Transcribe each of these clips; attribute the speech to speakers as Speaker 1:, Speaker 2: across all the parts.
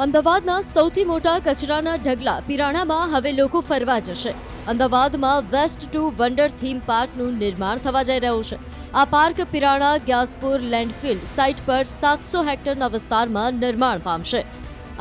Speaker 1: અમદાવાદના સૌથી મોટા કચરાના ઢગલા પિરાણામાં હવે લોકો ફરવા જશે. અમદાવાદમાં વેસ્ટ ટુ વન્ડર થીમ પાર્કનું નિર્માણ થવા જઈ રહ્યું છે. આ park Pirana Gyaspur landfill site પર 700 હેક્ટરના વિસ્તારમાં નિર્માણ પામશે.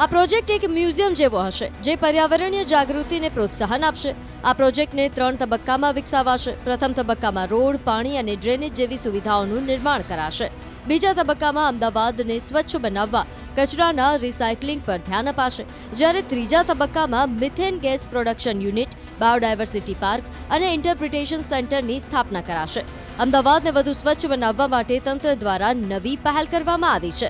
Speaker 1: આ પ્રોજેક્ટ એક મ્યુઝિયમ જેવો હશે, જે પર્યાવરણીય જાગૃતિને પ્રોત્સાહન આપશે. આ પ્રોજેક્ટને 3 તબક્કામાં વિકસાવાશે. પ્રથમ તબક્કામાં રોડ, પાણી અને ડ્રેનેજ જેવી સુવિધાઓનું નિર્માણ કરાશે. બીજા તબક્કામાં અમદાવાદને સ્વચ્છ બનાવવા કચરાના રિસાયકલિંગ પર ધ્યાન અપાશે, જ્યારે ત્રીજા તબક્કામાં methane gas production unit, biodiversity park અને ઇન્ટરપ્રિટેશન સેન્ટરની સ્થાપના કરાશે. અમદાવાદને વધુ સ્વચ્છ બનાવવા માટે તંત્ર દ્વારા નવી પહેલ કરવામાં આવી છે.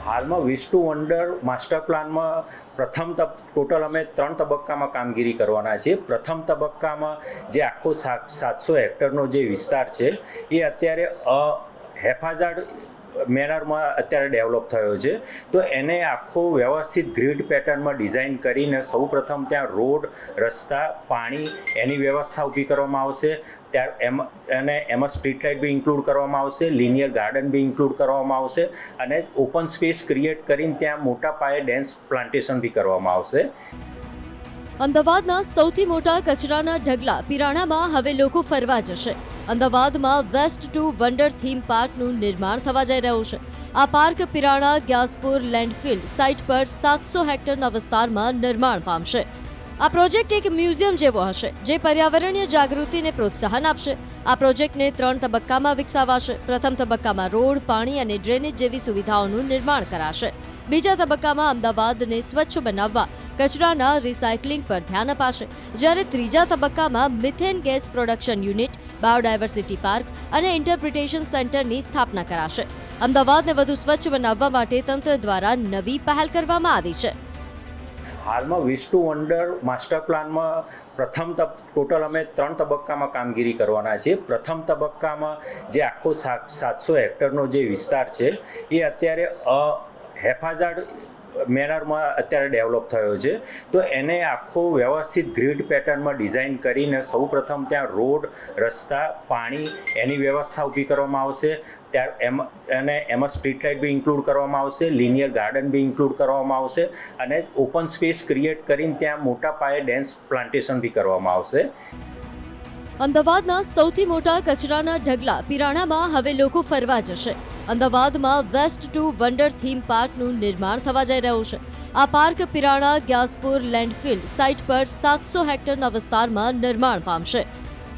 Speaker 2: હાલમાં વેસ્ટ ટુ વન્ડર માસ્ટર પ્લાનમાં ટોટલ અમે 3 તબક્કામાં કામગીરી કરવાના છે. પ્રથમ તબક્કામાં જે આખો 700 હેક્ટરનો જે વિસ્તાર છે એ અત્યારે હેફાઝાર્ડ મેનરમાં અત્યારે ડેવલપ થયો છે. તો એને આખો વ્યવસ્થિત ગ્રીડ પેટર્નમાં ડિઝાઇન કરીને સૌપ્રથમ ત્યાં રોડ, રસ્તા, પાણી એની વ્યવસ્થા ઊભી કરવામાં આવશે. એમાં સ્ટ્રીટ લાઇટ બી ઇન્ક્લુડ કરવામાં આવશે, લિનિયર ગાર્ડન બી ઇન્ક્લુડ કરવામાં આવશે અને ઓપન સ્પેસ ક્રિએટ કરીને ત્યાં મોટા પાયે ડેન્સ પ્લાન્ટેશન બી કરવામાં આવશે.
Speaker 1: અમદાવાદના સૌથી મોટા કચરાના ઢગલા પિરાણામાં હવે લોકો ફરવા જશે. અમદાવાદમાં વેસ્ટ ટુ વન્ડર થીમ પાર્કનું નિર્માણ થવા જઈ રહ્યું છે. આ park Pirana Gyaspur landfill site પર 700 હેક્ટરના વિસ્તારમાં નિર્માણ પામશે. આ પ્રોજેક્ટ એક મ્યુઝિયમ જેવો હશે, જે પર્યાવરણીય જાગૃતિને પ્રોત્સાહન આપશે. આ પ્રોજેક્ટને 3 તબક્કામાં વિકસાવાશે. પ્રથમ તબક્કામાં રોડ, પાણી અને ડ્રેનેજ જેવી સુવિધાઓનું નિર્માણ કરાશે. બીજા તબક્કામાં અમદાવાદને સ્વચ્છ બનાવવા કચરાના રિસાયકલિંગ પર ધ્યાન અપાશે, જ્યારે ત્રીજા તબક્કામાં methane gas production unit, biodiversity park અને ઇન્ટરપ્રિટેશન સેન્ટરની સ્થાપના કરાશે. અમદાવાદને વધુ સ્વચ્છ બનાવવા માટે તંત્ર દ્વારા નવી પહેલ કરવામાં આવી છે.
Speaker 2: હાલમાં વેસ્ટ ટુ વન્ડર માસ્ટર પ્લાનમાં ટોટલ અમે 3 તબક્કામાં કામગીરી કરવાના છે. પ્રથમ તબક્કામાં જે આખો 700 હેક્ટરનો જે વિસ્તાર છે એ અત્યારે હેફાઝાર્ડ મેનરમાં અત્યારે ડેવલપ થયો છે. તો એને આખો વ્યવસ્થિત ગ્રીડ પેટર્નમાં ડિઝાઇન કરીને સૌપ્રથમ ત્યાં રોડ, રસ્તા, પાણી એની વ્યવસ્થા ઊભી કરવામાં આવશે. એમાં સ્ટ્રીટ લાઇટ બી ઇન્ક્લુડ કરવામાં આવશે, લિનિયર ગાર્ડન બી ઇન્ક્લુડ કરવામાં આવશે અને ઓપન સ્પેસ ક્રિએટ કરીને ત્યાં મોટા પાયે ડેન્સ પ્લાન્ટેશન બી કરવામાં આવશે.
Speaker 1: અમદાવાદના સૌથી મોટા કચરાના ઢગલા પિરાણામાં હવે લોકો ફરવા જશે. અમદાવાદમાં વેસ્ટ ટુ વન્ડર થીમ પાર્કનું નિર્માણ થવા જઈ રહ્યું છે. આ park Pirana Gyaspur landfill site પર 700 હેક્ટરના વિસ્તારમાં નિર્માણ પામશે.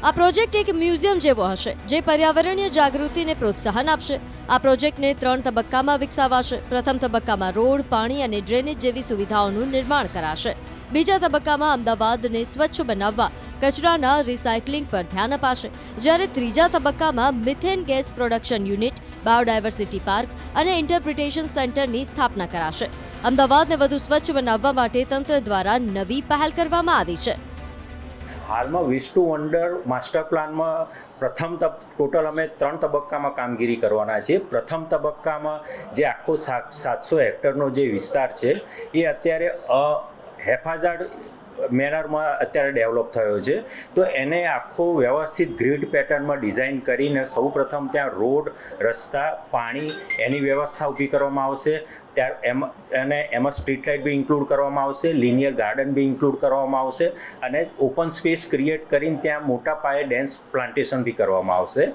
Speaker 1: આ પ્રોજેક્ટ એક મ્યુઝિયમ જેવો હશે, જે પર્યાવરણીય જાગૃતિને પ્રોત્સાહન આપશે. આ પ્રોજેક્ટને 3 તબક્કામાં વિકસાવાશે. પ્રથમ તબક્કામાં રોડ, પાણી અને ડ્રેનેજ જેવી સુવિધાઓનું નિર્માણ કરાશે. બીજા તબક્કામાં અમદાવાદને સ્વચ્છ બનાવવા કચરાના રિસાયકલિંગ પર ધ્યાન અપાશે, જ્યારે ત્રીજા તબક્કામાં methane gas production unit, biodiversity park અને ઇન્ટરપ્રિટેશન સેન્ટરની સ્થાપના કરાશે. અમદાવાદને વધુ સ્વચ્છ બનાવવા માટે તંત્ર દ્વારા નવી પહેલ કરવામાં આવી છે.
Speaker 2: હાલમાં વેસ્ટ ટુ વન્ડર માસ્ટર પ્લાનમાં ટોટલ અમે 3 તબક્કામાં કામગીરી કરવાના છે. પ્રથમ તબક્કામાં જે આખો 700 હેક્ટરનો જે વિસ્તાર છે એ અત્યારે હેફાઝાર્ડ મેનરમાં અત્યારે ડેવલપ થયો છે. તો એને આખો વ્યવસ્થિત ગ્રીડ પેટર્નમાં ડિઝાઇન કરીને સૌપ્રથમ ત્યાં રોડ, રસ્તા, પાણી એની વ્યવસ્થા ઊભી કરવામાં આવશે. એમાં સ્ટ્રીટ લાઇટ બી ઇન્ક્લુડ કરવામાં આવશે, લિનિયર ગાર્ડન બી ઇન્ક્લુડ કરવામાં આવશે અને ઓપન સ્પેસ ક્રિએટ કરીને ત્યાં મોટા પાયે ડેન્સ પ્લાન્ટેશન બી કરવામાં આવશે.